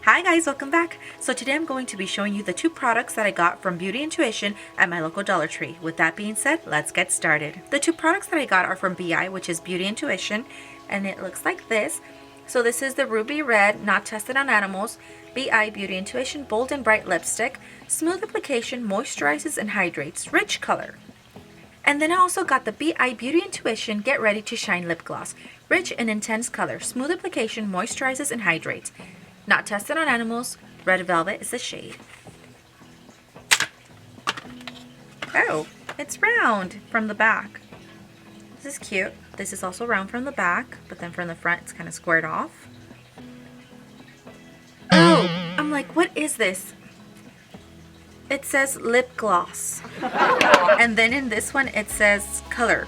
Hi guys, welcome back. So today I'm going to be showing you the two products that I got from Beauty Intuition at my local Dollar Tree. With that being said, let's get started. The two products that I got are from BI, which is Beauty Intuition, and it looks like this. So this is the Ruby Red, not tested on animals, BI Beauty Intuition Bold and Bright Lipstick. Smooth application, moisturizes and hydrates, rich color. And then I also got the BI Beauty Intuition Get Ready to Shine Lip Gloss. Rich and intense color, smooth application, moisturizes and hydrates. Not tested on animals. Red Velvet is the shade. Oh, it's round from the back. This is cute. This is also round from the back, but then from the front it's kind of squared off. Oh, I'm like, what is this? It says lip gloss. And then in this one it says color.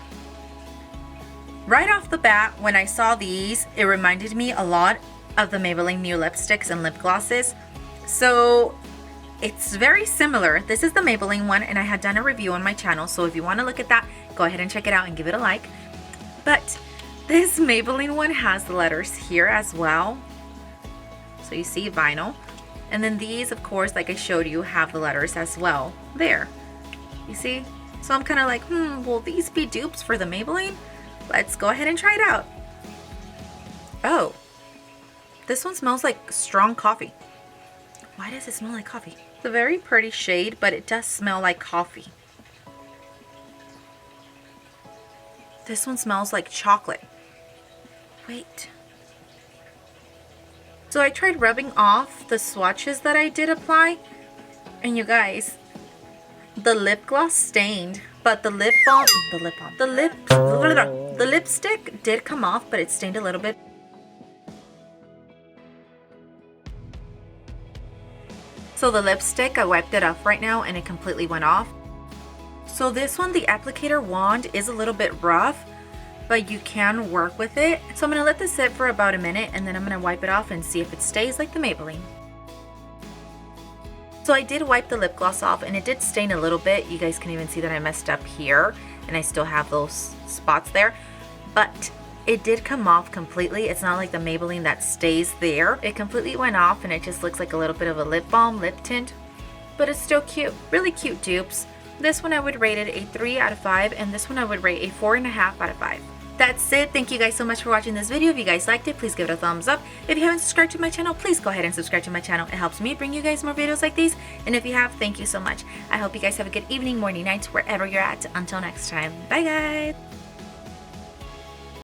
Right off the bat, when I saw these, it reminded me a lot of the Maybelline New lipsticks and lip glosses. So it's very similar. This is the Maybelline one, and I had done a review on my channel, so if you want to look at that, go ahead and check it out and give it a like. But this Maybelline one has the letters here as well. So you see vinyl. And then these, of course, like I showed you, have the letters as well. There. You see? So I'm kind of like, will these be dupes for the Maybelline? Let's go ahead and try it out. Oh. This one smells like strong coffee. Why does it smell like coffee? It's a very pretty shade, but it does smell like coffee. This one smells like chocolate. Wait. So I tried rubbing off the swatches that I did apply, and you guys, the lip gloss stained, but the lipstick did come off, but it stained a little bit. So the lipstick, I wiped it off right now and it completely went off. So this one, the applicator wand is a little bit rough, but you can work with it. So I'm going to let this sit for about a minute, and then I'm going to wipe it off and see if it stays like the Maybelline. So I did wipe the lip gloss off and it did stain a little bit. You guys can even see that I messed up here and I still have those spots there. But it did come off completely. It's not like the Maybelline that stays there. It completely went off and it just looks like a little bit of a lip balm, lip tint. But it's still cute. Really cute dupes. This one I would rate it a 3 out of 5, and this one I would rate a 4.5 out of 5. That's it. Thank you guys so much for watching this video. If you guys liked it, please give it a thumbs up. If you haven't subscribed to my channel, please go ahead and subscribe to my channel. It helps me bring you guys more videos like these. And if you have, thank you so much. I hope you guys have a good evening, morning, night, wherever you're at. Until next time. Bye guys.